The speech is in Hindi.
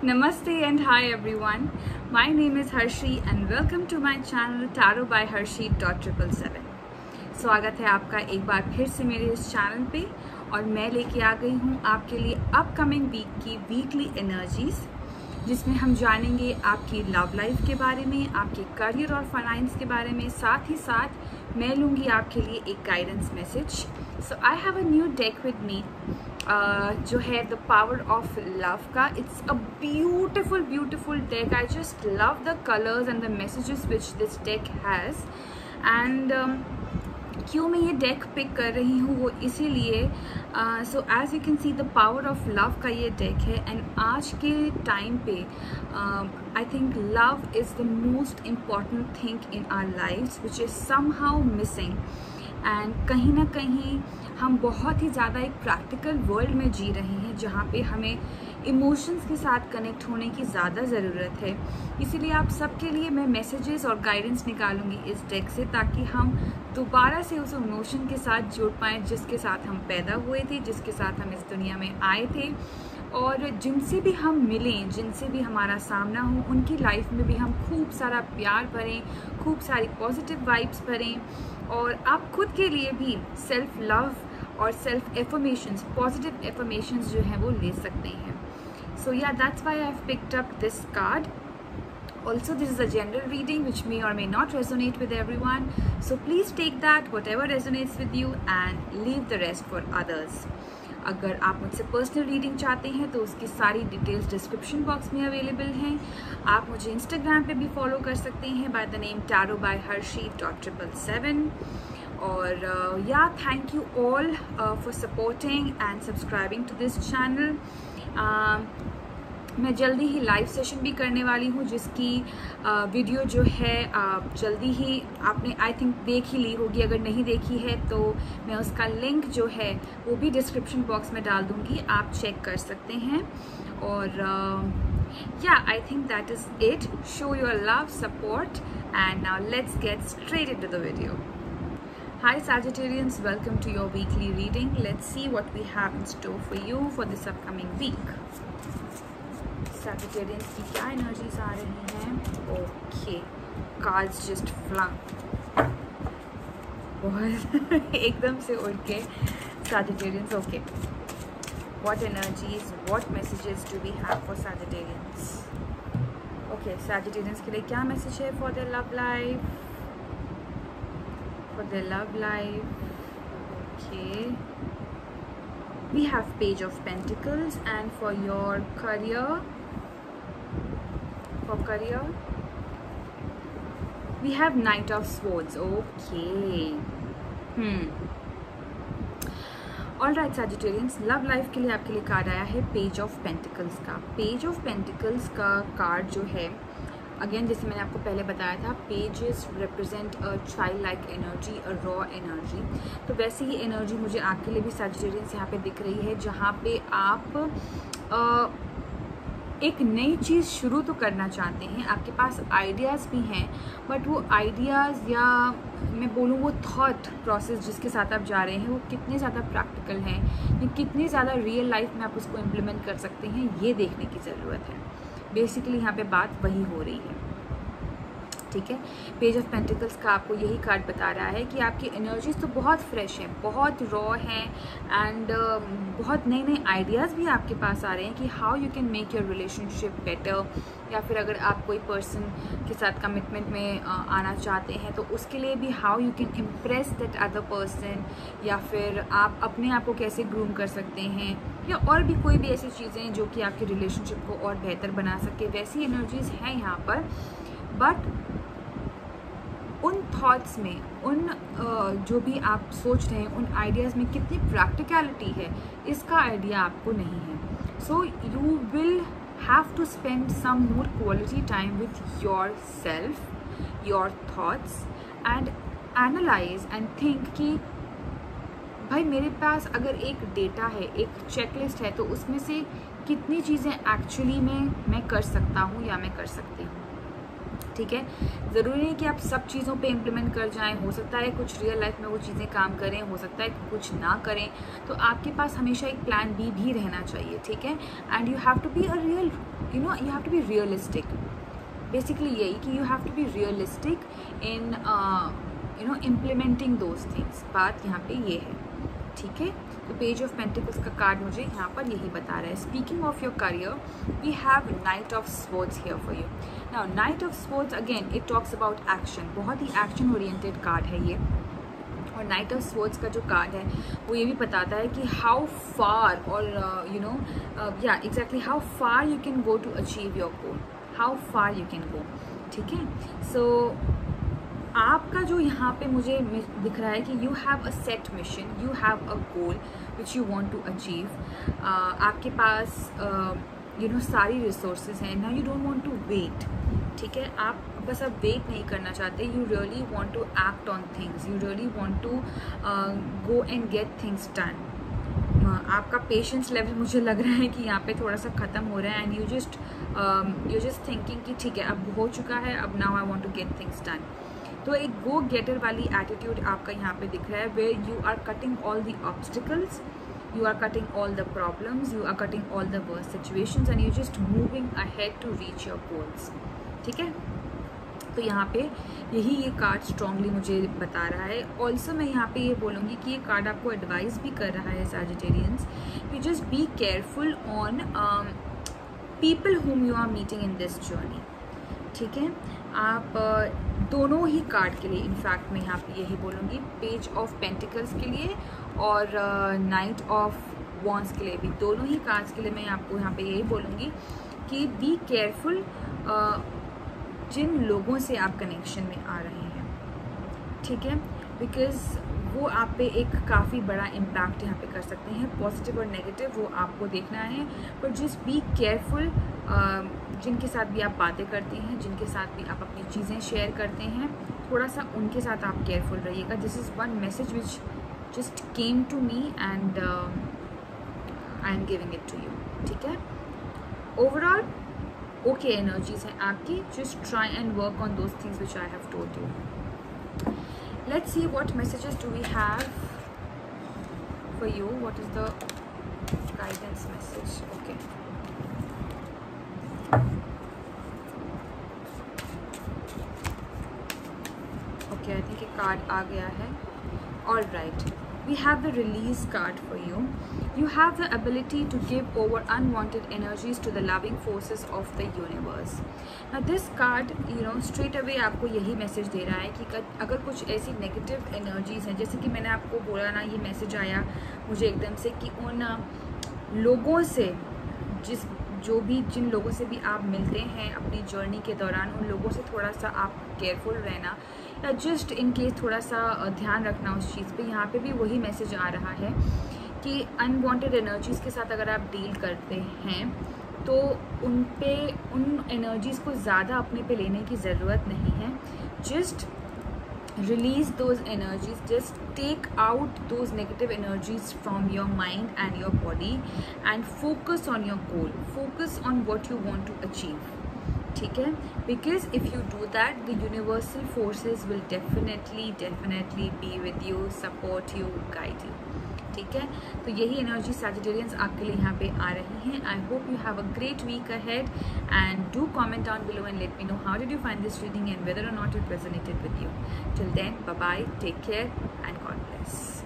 Namaste and hi everyone. My name is Harshi and welcome to my channel Tarot by Harshi.777. स्वागत है आपका एक बार फिर से मेरे इस चैनल पे और मैं लेके आ गई हूँ आपके लिए अपकमिंग वीक की वीकली एनर्जीज, जिसमें हम जानेंगे आपकी लव लाइफ के बारे में, आपके करियर और फाइनेंस के बारे में। साथ ही साथ मैं लूँगी आपके लिए एक guidance message. So I have a new deck with me जो है द पावर ऑफ लव का। It's a beautiful deck. I just love the colours and the messages which this deck has. And क्यों मैं ये डेक पिक कर रही हूँ वो इसीलिए, so as you can see the power of love का ये डेक है। एंड आज के टाइम पे I think love is the most important thing in our lifes which is somehow missing. And कहीं ना कहीं हम बहुत ही ज़्यादा एक प्रैक्टिकल वर्ल्ड में जी रहे हैं जहाँ पे हमें इमोशंस के साथ कनेक्ट होने की ज़्यादा ज़रूरत है। इसीलिए आप सबके लिए मैं मैसेजेस और गाइडेंस निकालूंगी इस डेक से, ताकि हम दोबारा से उस इमोशन के साथ जुड़ पाएँ जिसके साथ हम पैदा हुए थे, जिसके साथ हम इस दुनिया में आए थे, और जिनसे भी हम मिलें, जिनसे भी हमारा सामना हो, उनकी लाइफ में भी हम खूब सारा प्यार भरें, खूब सारी पॉजिटिव वाइब्स भरें। और आप खुद के लिए भी सेल्फ लव और सेल्फ एफर्मेशंस, पॉजिटिव एफर्मेशंस जो हैं वो ले सकते हैं। सो या that's why I have picked up this card. Also, this is a general reading which may or may not resonate with everyone. So please take that, whatever resonates with you, and leave the rest for others. अगर आप मुझसे पर्सनल रीडिंग चाहते हैं तो उसकी सारी डिटेल्स डिस्क्रिप्शन बॉक्स में अवेलेबल हैं। आप मुझे इंस्टाग्राम पे भी फॉलो कर सकते हैं by the name Tarot by Harshi.777. और या thank you all for supporting and subscribing to this channel. मैं जल्दी ही लाइव सेशन भी करने वाली हूँ, जिसकी वीडियो जो है जल्दी ही आपने आई थिंक देख ही ली होगी। अगर नहीं देखी है तो मैं उसका लिंक जो है वो भी डिस्क्रिप्शन बॉक्स में डाल दूँगी, आप चेक कर सकते हैं। और या I think that is it. Show your love, support, and now let's get straight into the video. Hi Sagittarians, welcome to your weekly reading. Let's see what we have in store for you for this upcoming week. Sagittarians की क्या एनर्जीज आ रही हैं? ओके, कार्ड्स जस्ट फ्लंग बहुत एकदम से उड़ के Sagittarians. Okay, what energies, what messages do we have for Sagittarians? Okay, Sagittarians के लिए क्या मैसेज है for their love life? For their love life, okay, we have Page of Pentacles. And for your career, we have Knight of Swords. Okay, all right Sagittarians, love life के लिए आपके लिए कार्ड आया है पेज ऑफ पेंटिकल्स का। पेज ऑफ पेंटिकल्स का कार्ड जो है, अगेन जैसे मैंने आपको पहले बताया था, pages represent a child like energy, a raw energy. तो वैसे ही एनर्जी मुझे आपके लिए भी Sagittarians यहाँ पे दिख रही है, जहाँ पे आप एक नई चीज़ शुरू तो करना चाहते हैं, आपके पास आइडियाज़ भी हैं, बट वो आइडियाज़ या मैं बोलूँ वो थॉट प्रोसेस जिसके साथ आप जा रहे हैं वो कितने ज़्यादा प्रैक्टिकल हैं या कितनी ज़्यादा रियल लाइफ में आप उसको इम्प्लीमेंट कर सकते हैं, ये देखने की ज़रूरत है। बेसिकली यहाँ पे बात वही हो रही है, ठीक है। पेज ऑफ पेंटिकल्स का आपको यही कार्ड बता रहा है कि आपकी एनर्जीज तो बहुत फ्रेश हैं, बहुत रॉ हैं, एंड बहुत नए नए आइडियाज़ भी आपके पास आ रहे हैं कि how you can make your relationship better, या फिर अगर आप कोई पर्सन के साथ कमिटमेंट में आना चाहते हैं तो उसके लिए भी how you can impress that other person, या फिर आप अपने आप को कैसे ग्रूम कर सकते हैं, या और भी कोई भी ऐसी चीज़ें जो कि आपके रिलेशनशिप को और बेहतर बना सके, वैसी एनर्जीज़ हैं यहाँ पर। बट उन थॉट्स में, उन जो भी आप सोच रहे हैं, उन आइडियाज़ में कितनी प्रैक्टिकलिटी है, इसका आइडिया आपको नहीं है। So you will have to spend some more quality time with yourself, your thoughts, and analyse and think कि भाई मेरे पास अगर एक डेटा है, एक चेकलिस्ट है, तो उसमें से कितनी चीज़ें एक्चुअली में मैं कर सकता हूँ या मैं कर सकती हूँ। ठीक है। ज़रूरी नहीं कि आप सब चीज़ों पे इम्प्लीमेंट कर जाएं, हो सकता है कुछ रियल लाइफ में वो चीज़ें काम करें, हो सकता है कुछ ना करें, तो आपके पास हमेशा एक प्लान बी भी रहना चाहिए, ठीक है। And you have to be a real, you have to be realistic, basically यही कि you have to be realistic in implementing those things. बात यहाँ पे ये है, ठीक है। तो पेज ऑफ पेंटिकल्स का कार्ड मुझे यहाँ पर यही बता रहा है। Speaking of your career, we have knight of swords here for you. Now knight of swords again it talks about action, बहुत ही एक्शन ओरिएंटेड कार्ड है ये। और नाइट ऑफ स्वॉर्ड्स का जो कार्ड है वो ये भी बताता है कि हाउ फार और या exactly how far you can go to achieve your goal, how far you can go, ठीक है। सो आपका जो यहाँ पे मुझे दिख रहा है कि you have a set mission, you have a goal which you want to achieve. आपके पास सारी रिसोर्सेज हैं ना, you don't want to wait, ठीक है। आप बस अब वेट नहीं करना चाहते, you really want to act on things, you really want to go and get things done. आपका पेशेंस लेवल मुझे लग रहा है कि यहाँ पे थोड़ा सा ख़त्म हो रहा है एंड यू जस्ट थिंकिंग कि ठीक है अब हो चुका है, अब now I want to get things done. तो एक गो गेटर वाली एटीट्यूड आपका यहाँ पे दिख रहा है, where you are cutting all the obstacles, you are cutting all the problems, you are cutting all the worst situations and you're just moving ahead to reach your goals, ठीक है। तो यहाँ पे यही ये कार्ड स्ट्रांगली मुझे बता रहा है। ऑल्सो मैं यहाँ पे ये बोलूँगी कि ये कार्ड आपको एडवाइस भी कर रहा है Sagittarians, you just be careful on people whom you are meeting in this journey, ठीक है। आप दोनों ही कार्ड के लिए, इनफैक्ट मैं यहाँ पे यही बोलूँगी, पेज ऑफ पेंटिकल्स के लिए और नाइट ऑफ वॉन्ड्स के लिए भी, दोनों ही कार्ड्स के लिए मैं आपको यहाँ पे यही बोलूँगी कि बी केयरफुल जिन लोगों से आप कनेक्शन में आ रहे हैं, ठीक है, बिकॉज़ वो आप पे एक काफ़ी बड़ा इम्पैक्ट यहाँ पे कर सकते हैं, पॉजिटिव और नेगेटिव, वो आपको देखना है। पर जस्ट बी केयरफुल, जिनके साथ भी आप बातें करते हैं, जिनके साथ भी आप अपनी चीज़ें शेयर करते हैं, थोड़ा सा उनके साथ आप केयरफुल रहिएगा। This is one message which just came to me and I am giving it to you, ठीक है। ओवरऑल ओके एनर्जीज हैं आपकी, just try and work on those things which I have told you. Let's see what messages do we have for you. What is the guidance message? Okay. Okay, I think a card आ गया है. All right. We have the release card for you. You have the ability to give over unwanted energies to the loving forces of the universe. Now this card, straight away आपको यही मैसेज दे रहा है कि अगर कुछ ऐसी नेगेटिव एनर्जीज हैं, जैसे कि मैंने आपको बोला ना, ये मैसेज आया मुझे एकदम से कि उन लोगों से जिन लोगों से भी आप मिलते हैं अपनी जर्नी के दौरान, उन लोगों से थोड़ा सा आप केयरफुल रहना, या जस्ट इन केस थोड़ा सा ध्यान रखना उस चीज़ पे। यहाँ पे भी वही मैसेज आ रहा है कि अनवांटेड एनर्जीज़ के साथ अगर आप डील करते हैं तो उन एनर्जीज़ को ज़्यादा अपने पे लेने की ज़रूरत नहीं है। Just release those energies, just take out those negative energies from your mind and your body and focus on your goal, focus on what you want to achieve, ठीक है। because if you do that, the universal forces will definitely be with you, support you, guide you, ठीक है। तो यही एनर्जी सैजिटेरियंस आपके लिए यहाँ पे आ रही हैं। I hope you have a great week ahead and do comment down below and let me know how did you find this reading and whether or not it resonated with you. Till then, bye bye, take care and God bless.